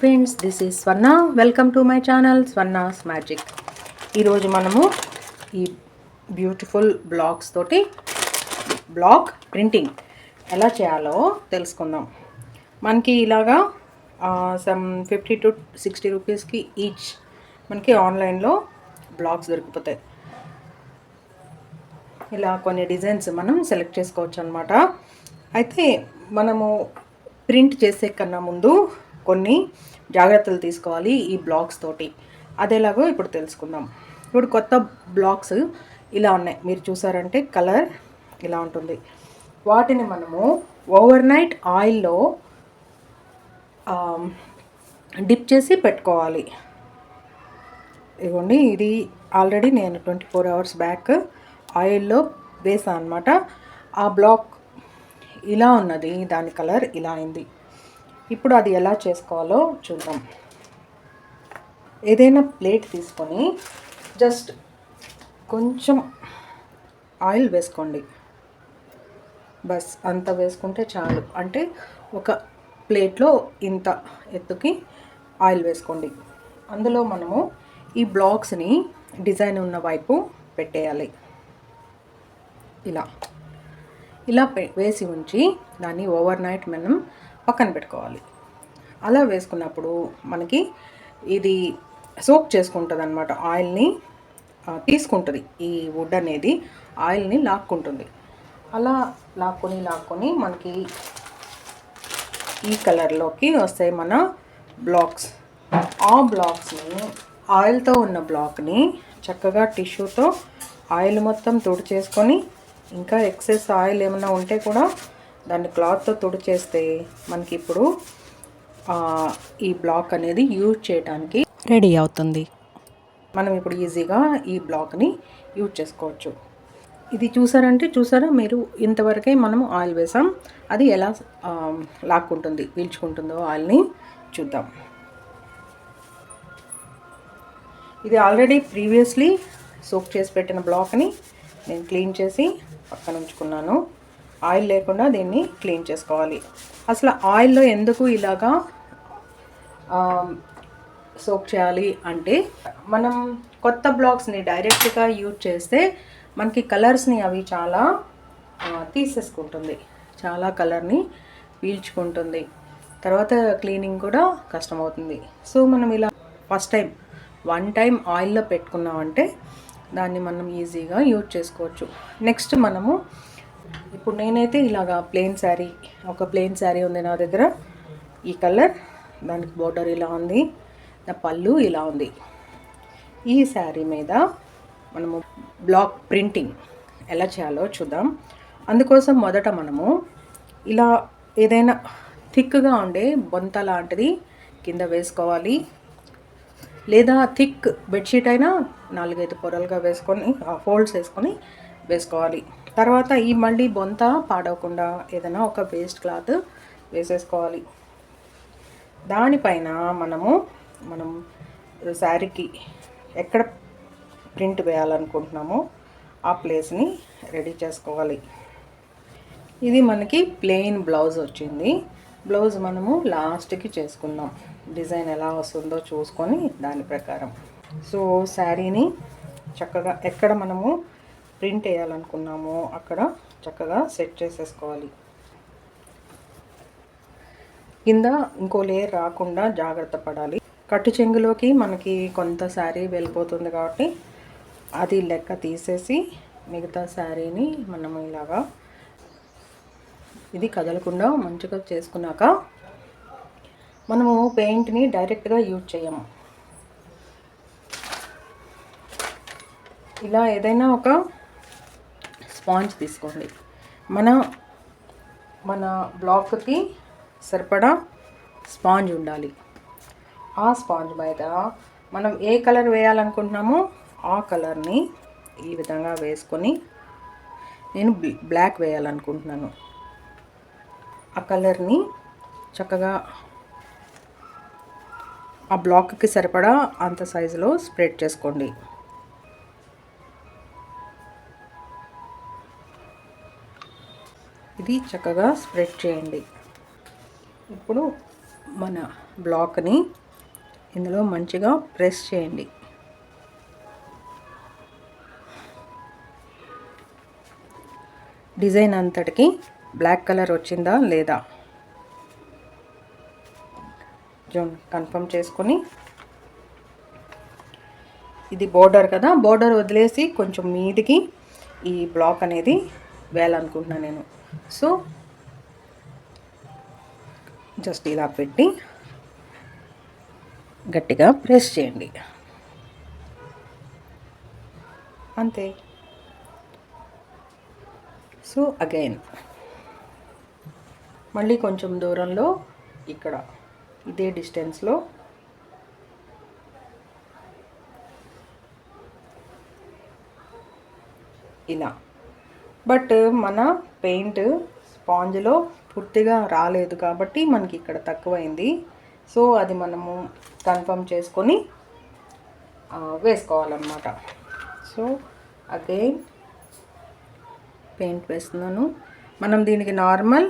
Friends, this is Swarna. Welcome to my channel Swarna's magic. ఈరోజు మనము ఈ బ్యూటిఫుల్ బ్లాక్స్ తోటి బ్లాక్ ప్రింటింగ్ ఎలా చేయాలో తెలుసుకుందాం. మనకి ఇలాగా సమ్ 50 to 60 రూపీస్కి ఈచ్ మనకి ఆన్లైన్లో బ్లాక్స్ దొరికిపోతాయి. ఇలా కొన్ని డిజైన్స్ మనం సెలెక్ట్ చేసుకోవచ్చు అనమాట. అయితే మనము ప్రింట్ చేసే కన్నా ముందు కొన్ని జాగ్రత్తలు తీసుకోవాలి ఈ బ్లాక్స్ తోటి. అదేలాగో ఇప్పుడు తెలుసుకుందాం. ఇప్పుడు కొత్త బ్లాక్స్ ఇలా ఉన్నాయి, మీరు చూసారంటే కలర్ ఇలా ఉంటుంది. వాటిని మనము ఓవర్ నైట్ ఆయిల్లో డిప్ చేసి పెట్టుకోవాలి. ఇదిగోండి, ఇది ఆల్రెడీ నేను 24 hours బ్యాక్ ఆయిల్లో వేసాను అనమాట. ఆ బ్లాక్ ఇలా ఉన్నది, దాని కలర్ ఇలా అయింది. ఇప్పుడు అది ఎలా చేసుకోవాలో చూద్దాం. ఏదైనా ప్లేట్ తీసుకొని జస్ట్ కొంచెం ఆయిల్ వేసుకోండి. బస్ అంత వేసుకుంటే చాలు. అంటే ఒక ప్లేట్లో ఇంత ఎత్తుకి ఆయిల్ వేసుకోండి. అందులో మనము ఈ బ్లాక్స్ని డిజైన్ ఉన్న వైపు పెట్టేయాలి. ఇలా ఇలా వేసి ఉంచి దాన్ని ఓవర్ నైట్ మనం పక్కన పెట్టుకోవాలి. అలా వేసుకున్నప్పుడు మనకి ఇది సోక్ చేసుకుంటుంది అనమాట, ఆయిల్ని తీసుకుంటుంది. ఈ వుడ్ అనేది ఆయిల్ని లాక్కుంటుంది. అలా లాక్కొని మనకి ఈ కలర్లోకి వస్తాయి మన బ్లాక్స్. ఆ బ్లాక్స్ని, ఆయిల్తో ఉన్న బ్లాక్ని చక్కగా టిష్యూతో ఆయిల్ మొత్తం తుడిచేసుకొని, ఇంకా ఎక్సెస్ ఆయిల్ ఏమైనా ఉంటే కూడా దాన్ని క్లాత్తో తుడిచేస్తే మనకి ఇప్పుడు ఈ బ్లాక్ అనేది యూజ్ చేయడానికి రెడీ అవుతుంది. మనం ఇప్పుడు ఈజీగా ఈ బ్లాక్ని యూజ్ చేసుకోవచ్చు. ఇది చూసారా మీరు, ఇంతవరకే మనము ఆయిల్ వేసాం. అది ఎలా లాక్కుంటుంది, పీల్చుకుంటుందో ఆయిల్ని చూద్దాం. ఇది ఆల్రెడీ ప్రీవియస్లీ సోక్ చేసి పెట్టిన బ్లాక్ని నేను క్లీన్ చేసి పక్కన ఉంచుకున్నాను. ఆయిల్ లేకుండా దీన్ని క్లీన్ చేసుకోవాలి. అసలు ఆయిల్లో ఎందుకు ఇలాగా సోక్ చేయాలి అంటే, మనం కొత్త బ్లాక్స్ని డైరెక్ట్గా యూజ్ చేస్తే మనకి కలర్స్ని అవి చాలా తీసేసుకుంటుంది, చాలా కలర్ని పీల్చుకుంటుంది. తర్వాత క్లీనింగ్ కూడా కష్టమవుతుంది. సో మనం ఇలా ఫస్ట్ టైం 1 time ఆయిల్లో పెట్టుకున్నామంటే దాన్ని మనం ఈజీగా యూజ్ చేసుకోవచ్చు. నెక్స్ట్ మనము ఇప్పుడు నేనైతే ఇలాగా ఒక ప్లెయిన్ శారీ ఉంది నా దగ్గర. ఈ కలర్, దానికి బోర్డర్ ఇలా ఉంది, నా పళ్ళు ఇలా ఉంది. ఈ శారీ మీద మనము బ్లాక్ ప్రింటింగ్ ఎలా చేయాలో చూద్దాం. అందుకోసం మొదట మనము ఇలా ఏదైనా థిక్గా ఉండే బొంత లాంటిది కింద వేసుకోవాలి. లేదా థిక్ బెడ్షీట్ అయినా 4-5 పొరలుగా వేసుకొని ఫోల్డ్స్ వేసుకోవాలి. తర్వాత ఈ మళ్ళీ బొంత పాడవకుండా ఏదైనా ఒక వేస్ట్ క్లాత్ వేసేసుకోవాలి. దానిపైన మనం శారీకి ఎక్కడ ప్రింట్ వేయాలనుకుంటున్నామో ఆ ప్లేస్ని రెడీ చేసుకోవాలి. ఇది మనకి ప్లెయిన్ బ్లౌజ్ వచ్చింది. బ్లౌజ్ మనము లాస్ట్కి చేసుకుందాం. డిజైన్ ఎలా వస్తుందో చూసుకొని దాని ప్రకారం. సో శారీని చక్కగా ఎక్కడ మనము ప్రింట్ వేయాలనుకున్నామో అక్కడ చక్కగా సెట్ చేసేసుకోవాలి. కింద ఇంకో లేయర్ రాకుండా జాగ్రత్త పడాలి. కట్టు చెంగులోకి మనకి కొంత శారీ వెళ్ళిపోతుంది కాబట్టి అది లెక్క తీసేసి మిగతా శారీని మనము ఇలాగా ఇది కదలకుండా మంచిగా చేసుకున్నాక మనము పెయింట్ని డైరెక్ట్గా యూజ్ చేయము. ఇలా ఏదైనా ఒక స్పాంజ్ తీసుకోండి. మన బ్లాక్కి సరిపడా స్పాంజ్ ఉండాలి. ఆ స్పాంజ్ మీద మనం ఏ కలర్ వేయాలనుకుంటున్నామో ఆ కలర్ని ఈ విధంగా వేసుకొని, నేను బ్లాక్ వేయాలనుకుంటున్నాను. ఆ కలర్ని చక్కగా ఆ బ్లాక్కి సరిపడా అంత సైజులో స్ప్రెడ్ చేసుకోండి. ఇది చక్కగా స్ప్రెడ్ చేయండి. ఇప్పుడు మన బ్లాక్ని ఇందులో మంచిగా ప్రెస్ చేయండి. డిజైన్ అంతటికి బ్లాక్ కలర్ వచ్చిందా లేదా కన్ఫర్మ్ చేసుకొని, ఇది బోర్డర్ కదా, బోర్డర్ వదిలేసి కొంచెం మీదికి ఈ బ్లాక్ అనేది వేయాలనుకుంటున్నాను నేను. సో జస్ట్ ఇలా పెట్టి గట్టిగా ప్రెస్ చేయండి, అంతే. సో అగైన్ మళ్ళీ కొంచెం దూరంలో ఇక్కడ ఇదే డిస్టెన్స్లో ఇలా. బట్ మన పెయింట్ స్పాంజ్లో పూర్తిగా రాలేదు కాబట్టి మనకి ఇక్కడ తక్కువైంది. సో అది మనము కన్ఫర్మ్ చేసుకొని వేసుకోవాలన్నమాట. సో అగైన్ పెయింట్ వేస్తున్నాను. మనం దీనికి నార్మల్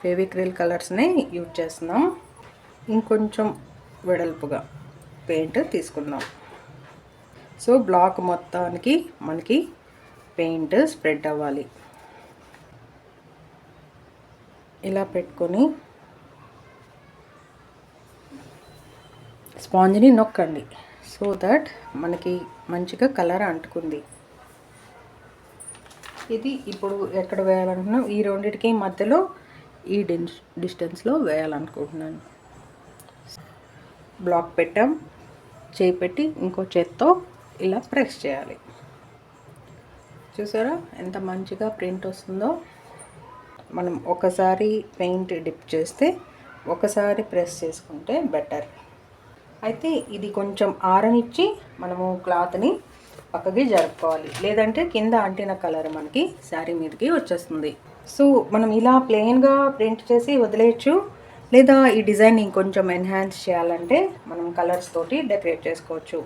ఫెవిక్రిల్ కలర్స్నే యూజ్ చేస్తున్నాం. ఇంకొంచెం వెడల్పుగా పెయింట్ తీసుకుందాం. సో బ్లాక్ మొత్తానికి మనకి పెయింట్ స్ప్రెడ్ అవ్వాలి. ఇలా పెట్టుకొని స్పాంజ్ని నొక్కండి సో దట్ మనకి మంచిగా కలర్ అంటుకుంది. ఇది ఇప్పుడు ఎక్కడ వేయాలనుకున్నాం, ఈ రెండింటికి మధ్యలో ఈ డిస్టెన్స్లో వేయాలనుకుంటున్నాను. బ్లాక్ పెట్టాం, చేయి పెట్టి ఇంకో చేత్తో ఇలా ప్రెస్ చేయాలి. చూసారా ఎంత మంచిగా ప్రింట్ వస్తుందో. మనం ఒకసారి పెయింట్ డిప్ చేస్తే ఒకసారి ప్రెస్ చేసుకుంటే బెటర్. అయితే ఇది కొంచెం ఆరనిచ్చి మనము క్లాత్ని పక్కకి జరుపుకోవాలి, లేదంటే కింద అంటిన కలర్ మనకి శారీ మీదకి వచ్చేస్తుంది. సో మనం ఇలా ప్లెయిన్గా ప్రింట్ చేసి వదిలేయచ్చు, లేదా ఈ డిజైన్ ఇంకొంచెం ఎన్హాన్స్ చేయాలంటే మనం కలర్స్ తోటి డెకరేట్ చేసుకోవచ్చు.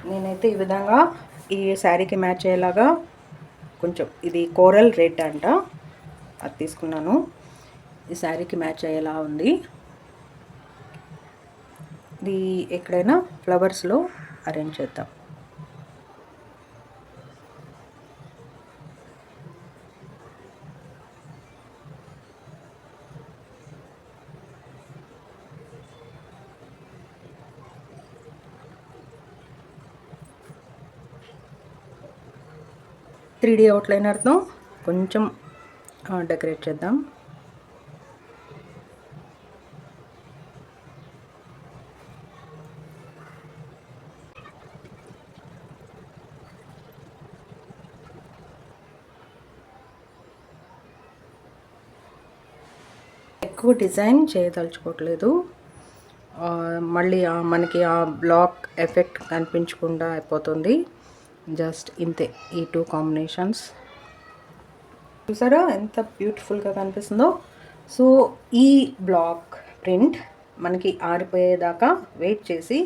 నేనైతే ఈ విధంగా ఈ శారీకి మ్యాచ్ అయ్యేలాగా కొంచెం, ఇది కోరల్ రెడ్ అంట, అది తీసుకున్నాను. ఈ శారీకి మ్యాచ్ అయ్యేలా ఉంది. ఇది ఎక్కడైనా ఫ్లవర్స్లో అరేంజ్ చేద్దాం. త్రీ అవుట్లైనర్తో కొంచెం డెకరేట్ చేద్దాం. ఎక్కువ డిజైన్ చేయదలుచుకోవట్లేదు, మళ్ళీ మనకి ఆ బ్లాక్ ఎఫెక్ట్ కనిపించకుండా అయిపోతుంది. జస్ట్ ఇంతే, ఈ టూ కాంబినేషన్స్. చూసారా ఎంత బ్యూటిఫుల్గా కనిపిస్తుందో. సో ఈ బ్లాక్ ప్రింట్ మనకి ఆరిపోయేదాకా వెయిట్ చేసి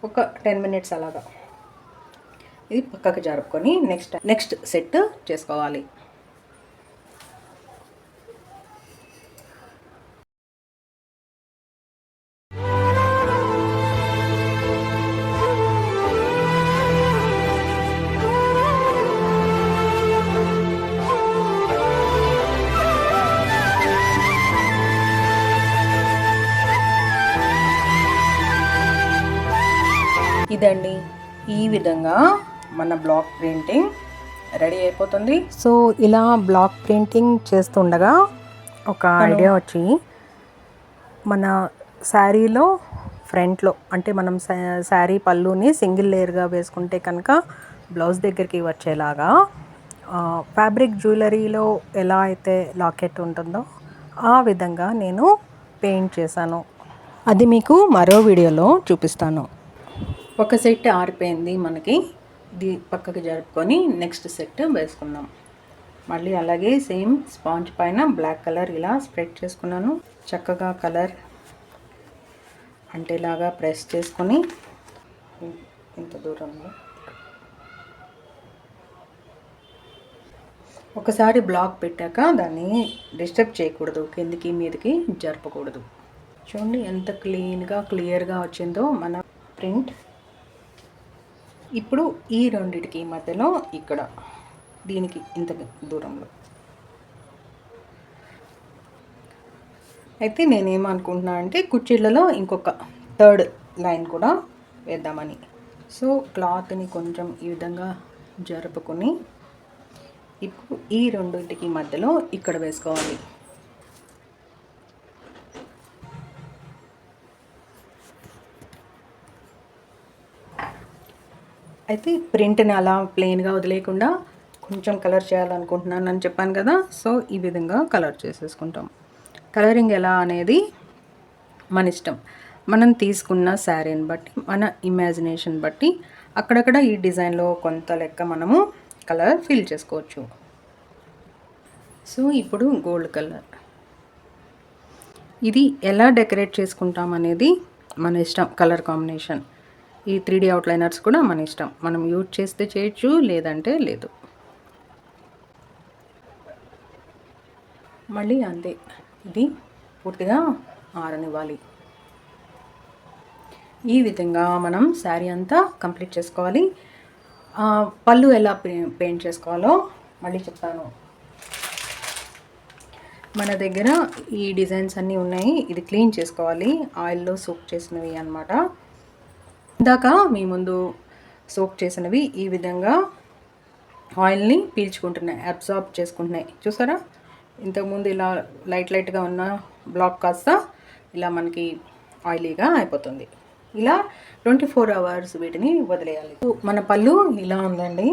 ఒక 10 minutes అలాగా ఇది పక్కకు జరుపుకొని నెక్స్ట్ సెట్ చేసుకోవాలి. ఇదండి, ఈ విధంగా మన బ్లాక్ ప్రింటింగ్ రెడీ అయిపోతుంది. సో ఇలా బ్లాక్ ప్రింటింగ్ చేస్తుండగా ఒక ఐడియా వచ్చి, మన శారీలో ఫ్రంట్లో అంటే మనం శారీ పళ్ళుని సింగిల్ లేయర్గా వేసుకుంటే కనుక బ్లౌజ్ దగ్గరికి వచ్చేలాగా ఫ్యాబ్రిక్ జ్యువెలరీలో ఎలా అయితే లాకెట్ ఉంటుందో ఆ విధంగా నేను పెయింట్ చేశాను. అది మీకు మరో వీడియోలో చూపిస్తాను. ఒక సెట్ ఆరిపోయింది మనకి, ఇది పక్కకి జరుపుకొని నెక్స్ట్ సెట్ వేసుకుందాం. మళ్ళీ అలాగే సేమ్ స్పాంజ్ పైన బ్లాక్ కలర్ ఇలా స్ప్రెడ్ చేసుకున్నాను. చక్కగా కలర్ అంటేలాగా ప్రెస్ చేసుకొని ఇంత దూరంలో ఒకసారి బ్లాక్ పెట్టాక దాన్ని డిస్టర్బ్ చేయకూడదు, కిందికి మీదకి జరపకూడదు. చూడండి ఎంత క్లీన్గా క్లియర్గా వచ్చిందో మన ప్రింట్. ఇప్పుడు ఈ రెండిటికి మధ్యలో ఇక్కడ దీనికి ఇంత దూరంలో అయితే నేనేమనుకుంటున్నా అంటే కుర్చీలలో ఇంకొక థర్డ్ లైన్ కూడా వేద్దామని. సో క్లాత్ని కొంచెం ఈ విధంగా జరుపుకొని ఇప్పుడు ఈ రెండింటికి మధ్యలో ఇక్కడ వేసుకోవాలి. అయితే ప్రింట్ని అలా ప్లెయిన్గా వదిలేయకుండా కొంచెం కలర్ చేయాలనుకుంటున్నాను అని చెప్పాను కదా. సో ఈ విధంగా కలర్ చేసేసుకుంటాం. కలరింగ్ ఎలా అనేది మన ఇష్టం. మనం తీసుకున్న శారీని బట్టి, మన ఇమాజినేషన్ బట్టి అక్కడక్కడ ఈ డిజైన్లో కొంత లెక్క మనము కలర్ ఫిల్ చేసుకోవచ్చు. సో ఇప్పుడు గోల్డ్ కలర్ ఇది ఎలా డెకరేట్ చేసుకుంటాం అనేది మన ఇష్టం. కలర్ కాంబినేషన్ ఈ 3D అవుట్లైనర్స్ కూడా మన ఇష్టం. మనం యూజ్ చేస్తే చేయొచ్చు, లేదంటే లేదు. మళ్ళీ అంతే, ఇది పూర్తిగా ఆరనివ్వాలి. ఈ విధంగా మనం శారీ అంతా కంప్లీట్ చేసుకోవాలి. పళ్ళు ఎలా పెయింట్ చేసుకోవాలో మళ్ళీ చెప్తాను. మన దగ్గర ఈ డిజైన్స్ అన్నీ ఉన్నాయి. ఇది క్లీన్ చేసుకోవాలి, ఆయిల్లో సోక్ చేసినవి అన్నమాట. ఇందాక మీ ముందు సోక్ చేసినవి ఈ విధంగా ఆయిల్ని పీల్చుకుంటున్నాయి, అబ్జార్బ్ చేసుకుంటున్నాయి. చూసారా, ఇంతకుముందు ఇలా లైట్గా ఉన్న బ్లాక్ కాస్త ఇలా మనకి ఆయిలీగా అయిపోతుంది. ఇలా 24 hours వీటిని వదిలేయాలి. మన పళ్ళు ఇలా ఉందండి,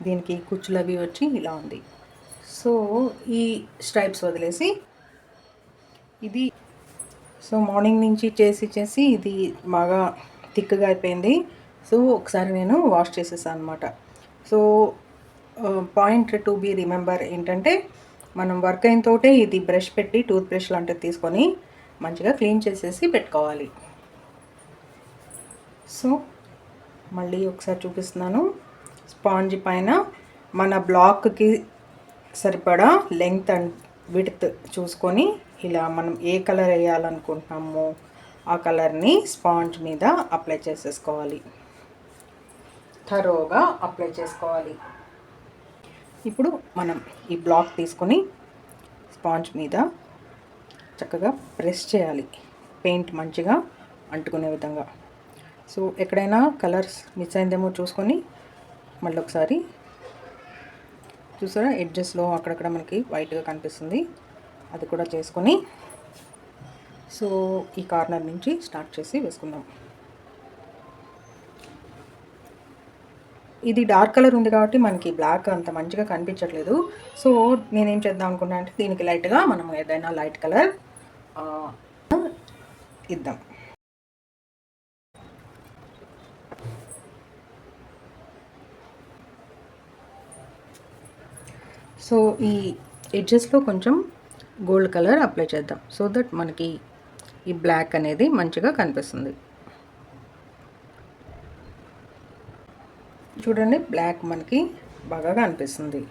దీనికి కుచ్చులు అవి వచ్చి ఇలా ఉంది. సో ఈ స్ట్రైప్స్ వదిలేసి ఇది సో మార్నింగ్ నుంచి చేసి ఇది బాగా థిక్గా అయిపోయింది. సో ఒకసారి నేను వాష్ చేసేసాను అనమాట. So point to be remember ఏంటంటే, మనం వర్క్ అయిన తోటే ఇది బ్రష్ పెట్టి టూత్ బ్రష్ లాంటిది తీసుకొని మంచిగా క్లీన్ చేసేసి పెట్టుకోవాలి. సో మళ్ళీ ఒకసారి చూపిస్తున్నాను. స్పాంజ్ పైన మన బ్లాక్కి సరిపడా లెంగ్త్ అండ్ విడ్త్ చూసుకొని ఇలా మనం ఏ కలర్ వేయాలనుకుంటున్నామో ఆ కలర్ని స్పాంజ్ మీద అప్లై చేసేసుకోవాలి. థరోగా అప్లై చేసుకోవాలి. ఇప్పుడు మనం ఈ బ్లాక్ తీసుకొని స్పాంజ్ మీద చక్కగా ప్రెస్ చేయాలి, పెయింట్ మంచిగా అంటుకునే విధంగా. సో ఎక్కడైనా కలర్స్ మిస్ అయిందేమో చూసుకొని మళ్ళీ ఒకసారి చూసారా, ఎడ్జెస్లో అక్కడక్కడ మనకి వైట్గా కనిపిస్తుంది, అది కూడా చేసుకొని సో ఈ కార్నర్ నుంచి స్టార్ట్ చేసి వేసుకుందాం. ఇది డార్క్ కలర్ ఉంది కాబట్టి మనకి బ్లాక్ అంత మంచిగా కనిపించట్లేదు. సో నేనేం చేద్దాం అనుకున్నా అంటే, దీనికి లైట్గా మనం ఏదైనా లైట్ కలర్ ఇద్దాం. సో ఈ ఎడ్జెస్లో కొంచెం గోల్డ్ కలర్ అప్లై చేద్దాం, సో దట్ మనకి ఈ బ్లాక్ అనేది మంచిగా కనిపిస్తుంది. చూడండి, బ్లాక్ మనకి బాగా కనిపిస్తుంది.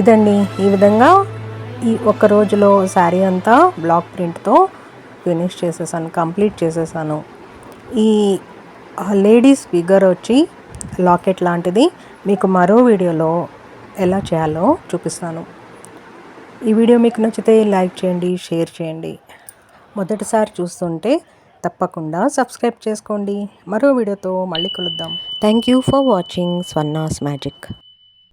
ఇదండి, ఈ విధంగా ఈ ఒక్క రోజులో శారీ అంతా బ్లాక్ ప్రింట్తో ఫినిష్ చేసేసాను, కంప్లీట్ చేసేసాను. ఈ లేడీస్ ఫిగర్ వచ్చి లాకెట్ లాంటిది మీకు మరో వీడియోలో ఎలా చేయాలో చూపిస్తాను. ఈ వీడియో మీకు నచ్చితే లైక్ చేయండి, షేర్ చేయండి. మొదటిసారి చూస్తుంటే తప్పకుండా సబ్స్క్రైబ్ చేసుకోండి. మరో వీడియోతో మళ్ళీ కలుద్దాం. Thank you for watching Swarna's magic.